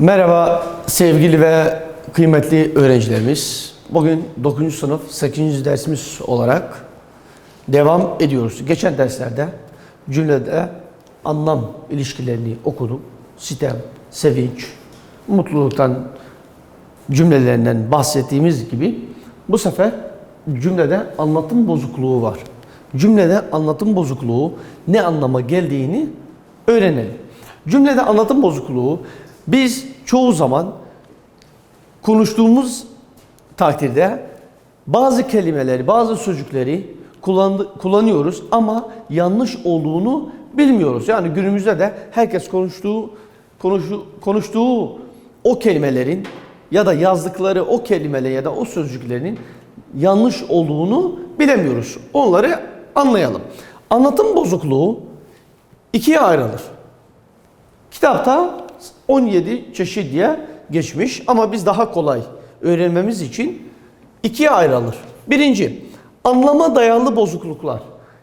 Merhaba sevgili ve kıymetli öğrencilerimiz. Bugün 9. sınıf 8. dersimiz olarak devam ediyoruz. Geçen derslerde cümlede anlam ilişkilerini okuduk. Sitem, sevinç, mutluluktan cümlelerinden bahsettiğimiz gibi bu sefer cümlede anlatım bozukluğu var. Cümlede anlatım bozukluğu ne anlama geldiğini öğrenelim. Cümlede anlatım bozukluğu biz çoğu zaman konuştuğumuz takdirde bazı kelimeleri, bazı sözcükleri kullanıyoruz ama yanlış olduğunu bilmiyoruz. Yani günümüzde de herkes konuştuğu o kelimelerin ya da yazdıkları o kelimeleri ya da o sözcüklerin yanlış olduğunu bilemiyoruz. Onları anlayalım. Anlatım bozukluğu ikiye ayrılır. Kitapta 17 çeşit diye geçmiş ama biz daha kolay öğrenmemiz için ikiye ayrılır. Birinci, anlama dayalı bozukluklar.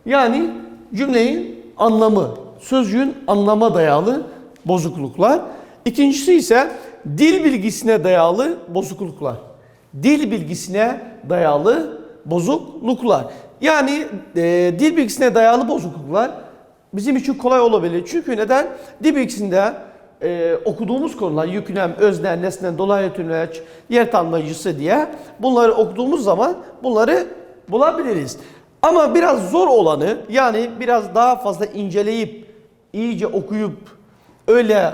Yani cümlenin anlamı, sözcüğün anlama dayalı bozukluklar. İkincisi ise dil bilgisine dayalı bozukluklar. Dil bilgisine dayalı bozukluklar. Yani dil bilgisine dayalı bozukluklar bizim için kolay olabilir. Çünkü neden? Dil bilgisinde okuduğumuz konular yüklem, özne, nesne, dolaylı tümleç, yer tanımlayıcısı diye bunları okuduğumuz zaman bunları bulabiliriz. Ama biraz zor olanı, yani biraz daha fazla inceleyip iyice okuyup öyle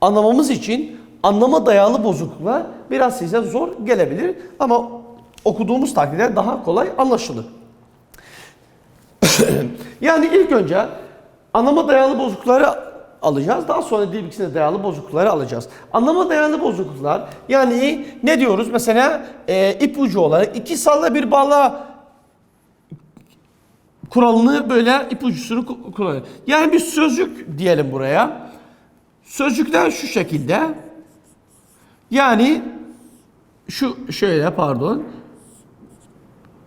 anlamamız için anlama dayalı bozukluklar biraz size zor gelebilir ama okuduğumuz takdirde daha kolay anlaşılır. Yani ilk önce anlama dayalı bozuklukları alacağız. Daha sonra dil bilgisine dayalı bozuklukları alacağız. Anlama dayalı bozukluklar yani ne diyoruz? Mesela ipucu olarak iki salla bir bağla kuralını böyle ipucusunu kullanıyor. Yani bir sözcük diyelim buraya. Sözcükler şu şekilde. Yani şöyle pardon.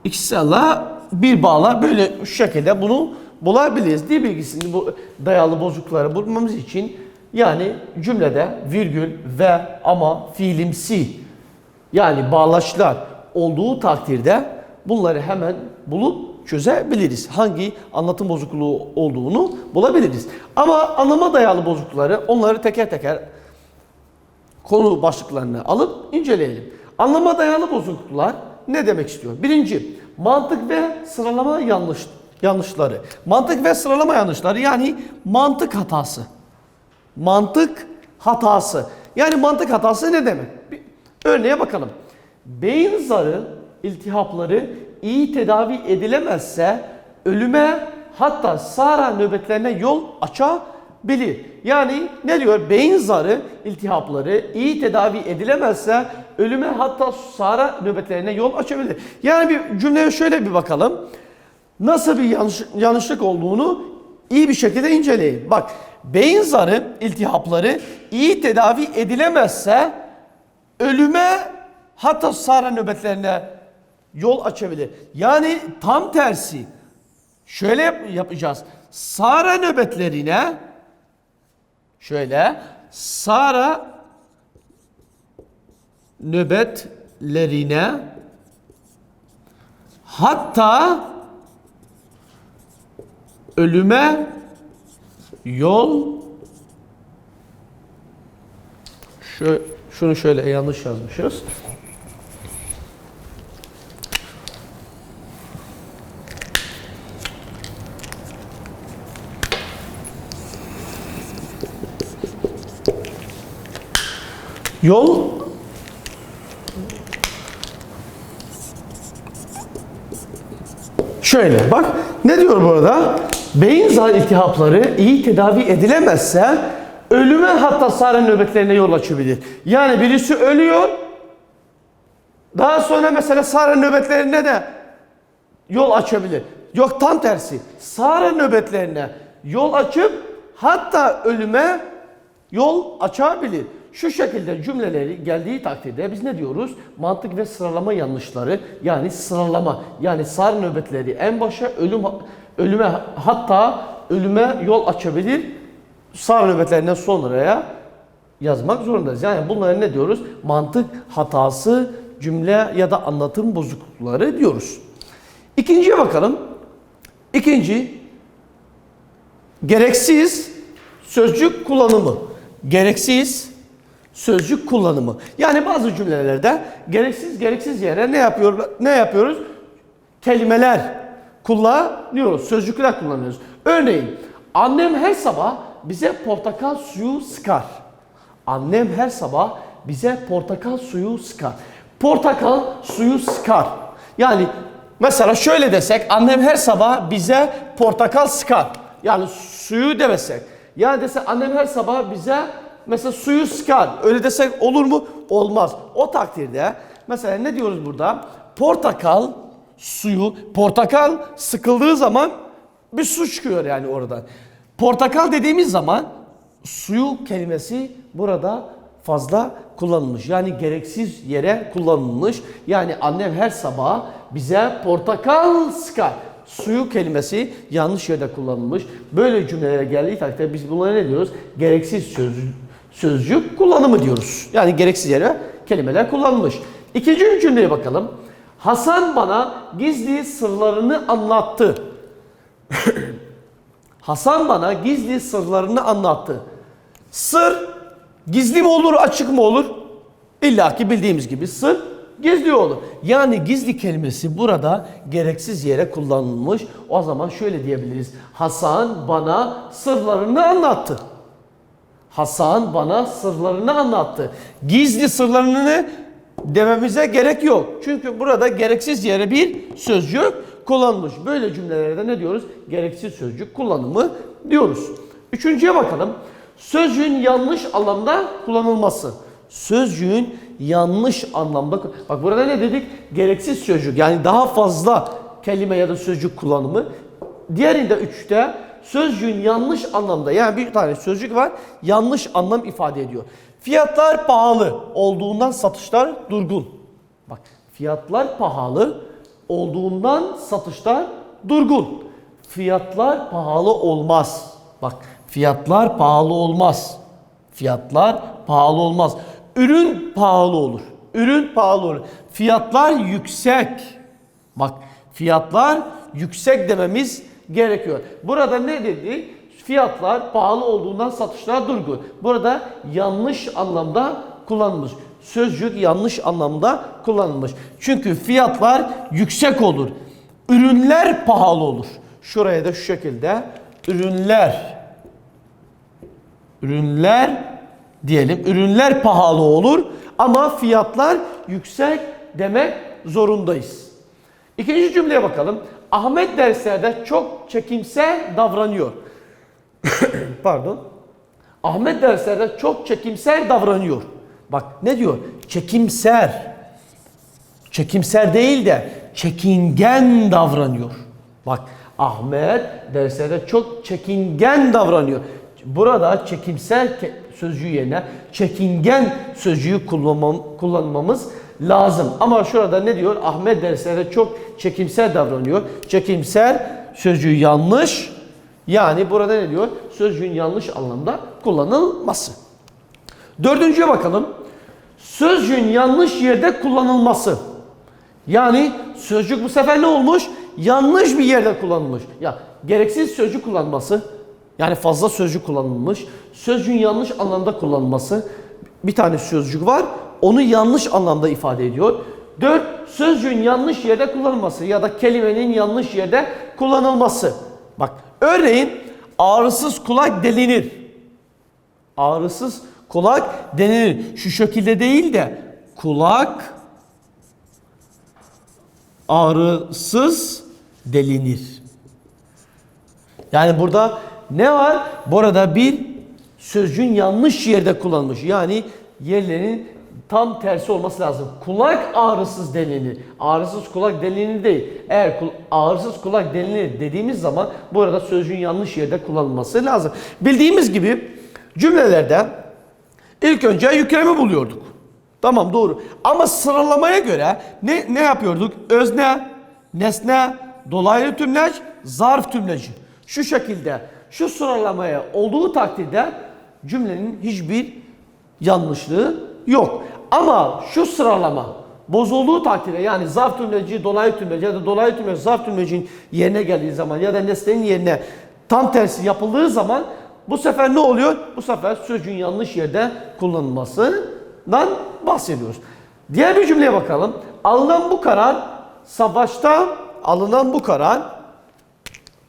İki salla bir bağla böyle şu şekilde bunu bulabiliriz. Dil bilgisinde bu dayalı bozuklukları bulmamız için yani cümlede virgül ve ama fiilimsi yani bağlaçlar olduğu takdirde bunları hemen bulup çözebiliriz. Hangi anlatım bozukluğu olduğunu bulabiliriz. Ama anlama dayalı bozuklukları onları teker teker konu başlıklarını alıp inceleyelim. Anlama dayalı bozukluklar ne demek istiyor? Birinci, mantık ve sıralama yanlışları. Mantık ve sıralama yanlışları yani mantık hatası. Mantık hatası. Yani mantık hatası ne demek? Bir örneğe bakalım. Beyin zarı iltihapları iyi tedavi edilemezse ölüme hatta SARA nöbetlerine yol açabilir. Yani ne diyor? Beyin zarı iltihapları iyi tedavi edilemezse ölüme hatta SARA nöbetlerine yol açabilir. Yani bir cümleye şöyle bir bakalım. Nasıl bir yanlışlık olduğunu iyi bir şekilde inceleyin. Bak, beyin zarı iltihapları iyi tedavi edilemezse ölüme hatta SARA nöbetlerine yol açabilir. Yani tam tersi. Şöyle yapacağız. SARA nöbetlerine SARA nöbetlerine hatta ölüme yol şunu şöyle yanlış yazmışız. Yol şöyle bak ne diyor burada? Beyin zar iltihapları iyi tedavi edilemezse ölüme hatta SARA nöbetlerine yol açabilir. Yani birisi ölüyor. Daha sonra mesela SARA nöbetlerine de yol açabilir. Yok tam tersi. SARA nöbetlerine yol açıp hatta ölüme yol açabilir. Şu şekilde cümleleri geldiği takdirde biz ne diyoruz? Mantık ve sıralama yanlışları yani sıralama yani SARA nöbetleri en başa ölüme hatta ölüme yol açabilir. SARA nöbetlerinden sonraya yazmak zorundayız. Yani bunlara ne diyoruz? Mantık hatası, cümle ya da anlatım bozuklukları diyoruz. İkinciye bakalım. İkinci, gereksiz sözcük kullanımı. Gereksiz sözcük kullanımı. Yani bazı cümlelerde gereksiz yere ne yapıyoruz? Kelimeler kullanıyoruz, sözcükler kullanıyoruz. Örneğin, annem her sabah bize portakal suyu sıkar. Annem her sabah bize portakal suyu sıkar. Portakal suyu sıkar. Yani mesela şöyle desek, annem her sabah bize portakal sıkar. Yani suyu demesek. Yani desek annem her sabah bize mesela suyu sıkar. Öyle desek olur mu? Olmaz. O takdirde mesela ne diyoruz burada? Portakal suyu, portakal sıkıldığı zaman bir su çıkıyor yani oradan. Portakal dediğimiz zaman suyu kelimesi burada fazla kullanılmış. Yani gereksiz yere kullanılmış. Yani annem her sabah bize portakal sıkar. Suyu kelimesi yanlış yerde kullanılmış. Böyle cümlelere geldiği takdirde biz bunlara ne diyoruz? Gereksiz sözcük kullanımı diyoruz. Yani gereksiz yere kelimeler kullanılmış. İkinci cümleye bakalım. Hasan bana gizli sırlarını anlattı. Hasan bana gizli sırlarını anlattı. Sır gizli mi olur, açık mı olur? İlla ki bildiğimiz gibi sır gizli olur. Yani gizli kelimesi burada gereksiz yere kullanılmış. O zaman şöyle diyebiliriz. Hasan bana sırlarını anlattı. Hasan bana sırlarını anlattı. Gizli sırlarını dememize gerek yok. Çünkü burada gereksiz yere bir sözcük kullanılmış. Böyle cümlelerde ne diyoruz? Gereksiz sözcük kullanımı diyoruz. Üçüncüye bakalım. Sözcüğün yanlış anlamda kullanılması. Sözcüğün yanlış anlamda... Bak burada ne dedik? Gereksiz sözcük. Yani daha fazla kelime ya da sözcük kullanımı. Diğerinde üçte sözcüğün yanlış anlamda, yani bir tane sözcük var, yanlış anlam ifade ediyor. Fiyatlar pahalı olduğundan satışlar durgun. Bak, fiyatlar pahalı olduğundan satışlar durgun. Fiyatlar pahalı olmaz. Bak, fiyatlar pahalı olmaz. Fiyatlar pahalı olmaz. Ürün pahalı olur. Ürün pahalı olur. Fiyatlar yüksek. Bak, fiyatlar yüksek dememiz gerekiyor. Burada ne dedi? Fiyatlar pahalı olduğundan satışlar durgun. Burada yanlış anlamda kullanılmış. Sözcük yanlış anlamda kullanılmış. Çünkü fiyatlar yüksek olur. Ürünler pahalı olur. Şuraya da şu şekilde ürünler diyelim. Ürünler pahalı olur ama fiyatlar yüksek demek zorundayız. İkinci cümleye bakalım. Ahmet derslerde çok çekimser davranıyor. Pardon. Ahmet derslerde çok çekimser davranıyor. Bak ne diyor? Çekimser. Çekimser değil de çekingen davranıyor. Bak, Ahmet derslerde çok çekingen davranıyor. Burada çekimser sözcüğü yerine çekingen sözcüğü kullanmamız lazım. Ama şurada ne diyor? Ahmet derslerde çok çekimser davranıyor. Çekimser sözcüğü yanlış. Yani burada ne diyor? Sözcüğün yanlış anlamda kullanılması. Dördüncüye bakalım. Sözcüğün yanlış yerde kullanılması. Yani sözcük bu sefer ne olmuş? Yanlış bir yerde kullanılmış. Ya gereksiz sözcük kullanması, yani fazla sözcük kullanılmış. Sözcüğün yanlış anlamda kullanılması. Bir tane sözcük var. Onu yanlış anlamda ifade ediyor. 4. Sözcüğün yanlış yerde kullanılması ya da kelimenin yanlış yerde kullanılması. Bak, örneğin ağrısız kulak delinir. Ağrısız kulak delinir. Şu şekilde değil de kulak ağrısız delinir. Yani burada ne var? Burada bir sözcüğün yanlış yerde kullanılmış. Yani yerlerinin tam tersi olması lazım. Kulak ağrısız delinir. Ağrısız kulak delinir değil. Eğer ağrısız kulak delinir dediğimiz zaman burada sözcüğün yanlış yerde kullanılması lazım. Bildiğimiz gibi cümlelerde ilk önce yüklemi buluyorduk. Tamam, doğru. Ama sıralamaya göre ne yapıyorduk? Özne, nesne, dolaylı tümleç, zarf tümleci. Şu şekilde, şu sıralamaya olduğu takdirde cümlenin hiçbir yanlışlığı yok. Ama şu sıralama bozulduğu takdirde, yani zarf tümleci, dolaylı tümleci ya da dolaylı tümleci zarf tümlecinin yerine geldiği zaman ya da nesnenin yerine tam tersi yapıldığı zaman bu sefer ne oluyor? Bu sefer sözcüğün yanlış yerde kullanılmasından bahsediyoruz. Diğer bir cümleye bakalım. Alınan bu karar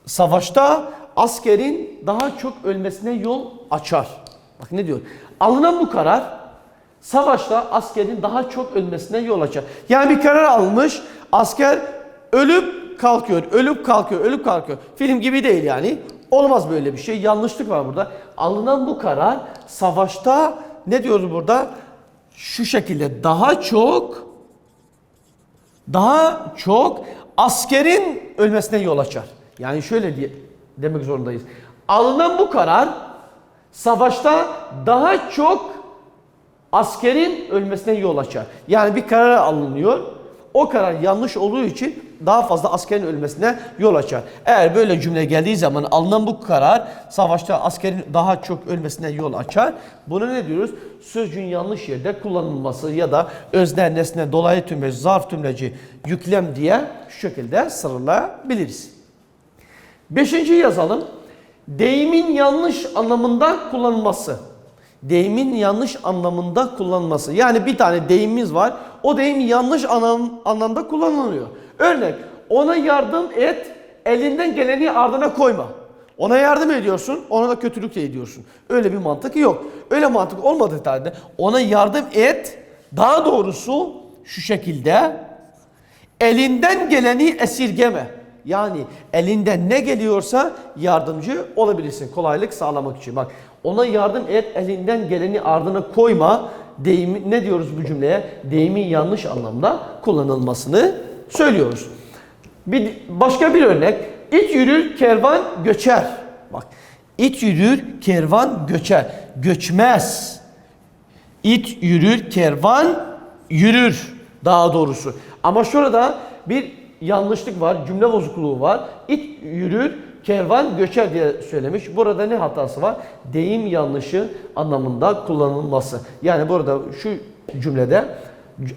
savaşta askerin daha çok ölmesine yol açar. Bak ne diyor? Alınan bu karar savaşta askerin daha çok ölmesine yol açar. Yani bir karar almış, asker ölüp kalkıyor, ölüp kalkıyor, ölüp kalkıyor. Film gibi değil yani. Olmaz böyle bir şey. Yanlışlık var burada. Alınan bu karar savaşta ne diyoruz burada? Şu şekilde daha çok askerin ölmesine yol açar. Yani şöyle diye demek zorundayız. Alınan bu karar savaşta daha çok askerin ölmesine yol açar. Yani bir karar alınıyor. O karar yanlış olduğu için daha fazla askerin ölmesine yol açar. Eğer böyle cümle geldiği zaman alınan bu karar savaşta askerin daha çok ölmesine yol açar. Buna ne diyoruz? Sözcüğün yanlış yerde kullanılması ya da özne, nesne, dolaylı tümleci, zarf tümleci, yüklem diye şu şekilde sıralayabiliriz. 5. yazalım. Deyimin yanlış anlamında kullanılması. Deyimin yanlış anlamında kullanılması. Yani bir tane deyimimiz var. O deyim yanlış anlamda kullanılıyor. Örnek, ona yardım et, elinden geleni ardına koyma. Ona yardım ediyorsun, ona da kötülük de ediyorsun. Öyle bir mantık yok. Öyle mantık olmadığı halde ona yardım et, daha doğrusu şu şekilde elinden geleni esirgeme. Yani elinden ne geliyorsa yardımcı olabilirsin kolaylık sağlamak için. Bak, ona yardım et, elinden geleni ardına koyma deyimi, ne diyoruz bu cümleye? Deyimin yanlış anlamda kullanılmasını söylüyoruz. Başka bir örnek. İt yürür, kervan göçer. Bak, it yürür, kervan göçer. Göçmez. İt yürür, kervan yürür daha doğrusu. Ama şurada bir yanlışlık var, cümle bozukluğu var. İt yürür, kervan göçer diye söylemiş. Burada ne hatası var? Deyim yanlışı anlamında kullanılması. Yani burada şu cümlede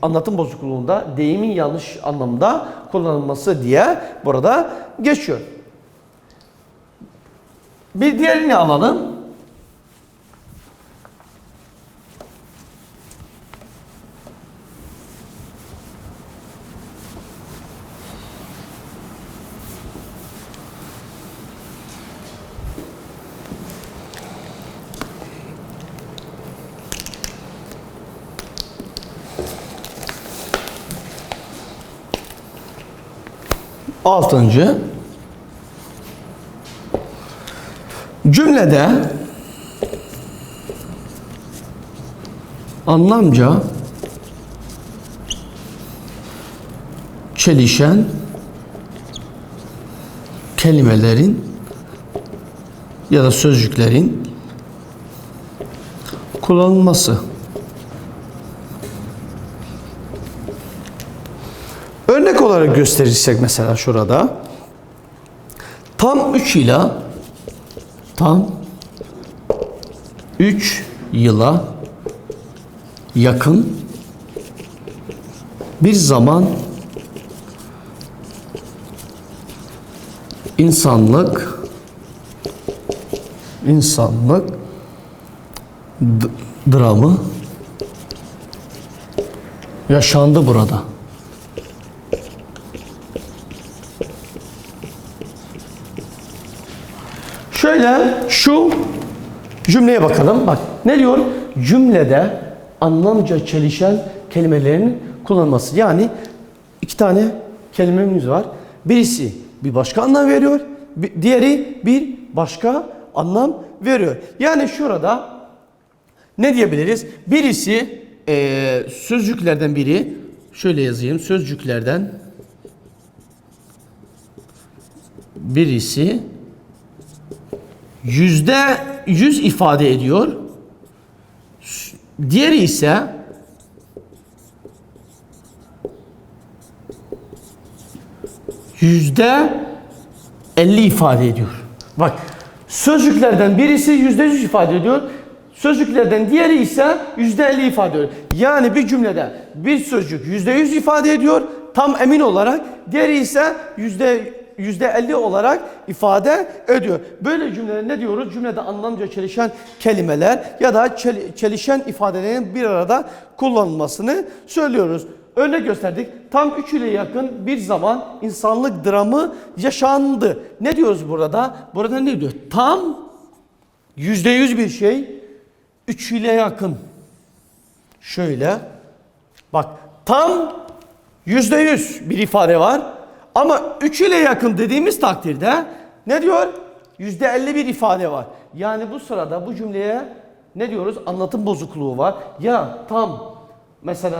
anlatım bozukluğunda deyimin yanlış anlamda kullanılması diye burada geçiyor. Bir diğerini alalım. Altıncı cümlede anlamca çelişen kelimelerin ya da sözcüklerin kullanılması. Örnek olarak gösterirsek mesela şurada tam 3 yıla yakın bir zaman insanlık dramı yaşandı burada. Şöyle şu cümleye bakalım. Bak ne diyor? Cümlede anlamca çelişen kelimelerin kullanılması. Yani iki tane kelimemiz var. Birisi bir başka anlam veriyor. Diğeri bir başka anlam veriyor. Yani şurada ne diyebiliriz? Birisi sözcüklerden biri. Şöyle yazayım. Sözcüklerden birisi %100 ifade ediyor. Diğeri ise %50 ifade ediyor. Bak, sözcüklerden birisi %100 ifade ediyor. Sözcüklerden diğeri ise %50 ifade ediyor. Yani bir cümlede bir sözcük %100 ifade ediyor tam emin olarak. Diğeri ise %50 olarak ifade ediyor. Böyle cümlelere ne diyoruz? Cümlede anlamca çelişen kelimeler ya da çelişen ifadelerin bir arada kullanılmasını söylüyoruz. Örnek gösterdik. Tam 3 ile yakın bir zaman insanlık dramı yaşandı. Ne diyoruz burada? Burada ne diyor? Tam %100 bir şey 3 ile yakın. Şöyle. Bak tam %100 bir ifade var. Ama 3 ile yakın dediğimiz takdirde ne diyor? %50 bir ifade var. Yani bu sırada bu cümleye ne diyoruz? Anlatım bozukluğu var. Ya tam mesela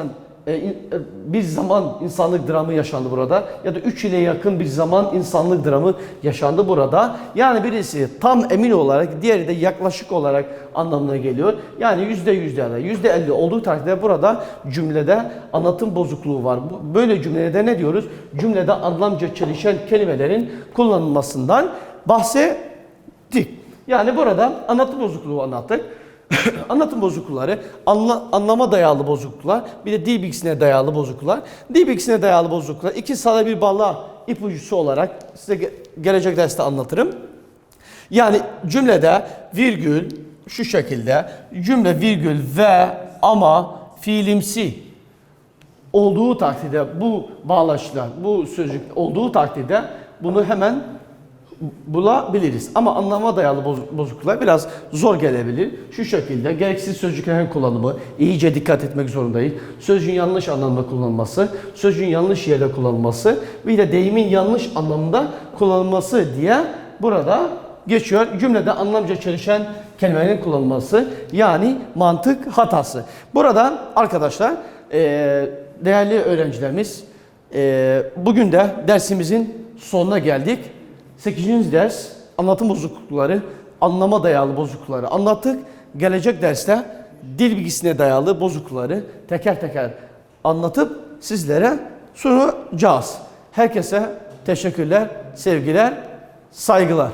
bir zaman insanlık dramı yaşandı burada. Ya da 3 ile yakın bir zaman insanlık dramı yaşandı burada. Yani birisi tam emin olarak, diğeri de yaklaşık olarak anlamına geliyor. Yani %100 ya da %50 olduğu takdirde burada cümlede anlatım bozukluğu var. Böyle cümlede ne diyoruz? Cümlede anlamca çelişen kelimelerin kullanılmasından bahsettik. Yani burada anlatım bozukluğu anlattık. Anlatım bozuklukları, anlama dayalı bozukluklar, bir de dil bilgisine dayalı bozukluklar. Dil bilgisine dayalı bozukluklar, iki sada bir bağla ipucusu olarak size gelecek derste anlatırım. Yani cümlede virgül şu şekilde, cümle virgül ve ama fiilimsi olduğu takdirde bu bağlaçlar, bu sözcük olduğu takdirde bunu hemen bulabiliriz. Ama anlama dayalı bozukluklar biraz zor gelebilir. Şu şekilde gereksiz sözcüklerin kullanımı, iyice dikkat etmek zorundayız. Sözcüğün yanlış anlamda kullanılması, sözcüğün yanlış yerde kullanılması, bir de deyimin yanlış anlamda kullanılması diye burada geçiyor. Cümlede anlamca çelişen kelimelerin kullanılması, yani mantık hatası. Burada arkadaşlar değerli öğrencilerimiz, bugün de dersimizin sonuna geldik. 8. ders anlatım bozuklukları, anlama dayalı bozuklukları anlattık. Gelecek derste dil bilgisine dayalı bozuklukları teker teker anlatıp sizlere sunacağız. Herkese teşekkürler, sevgiler, saygılar.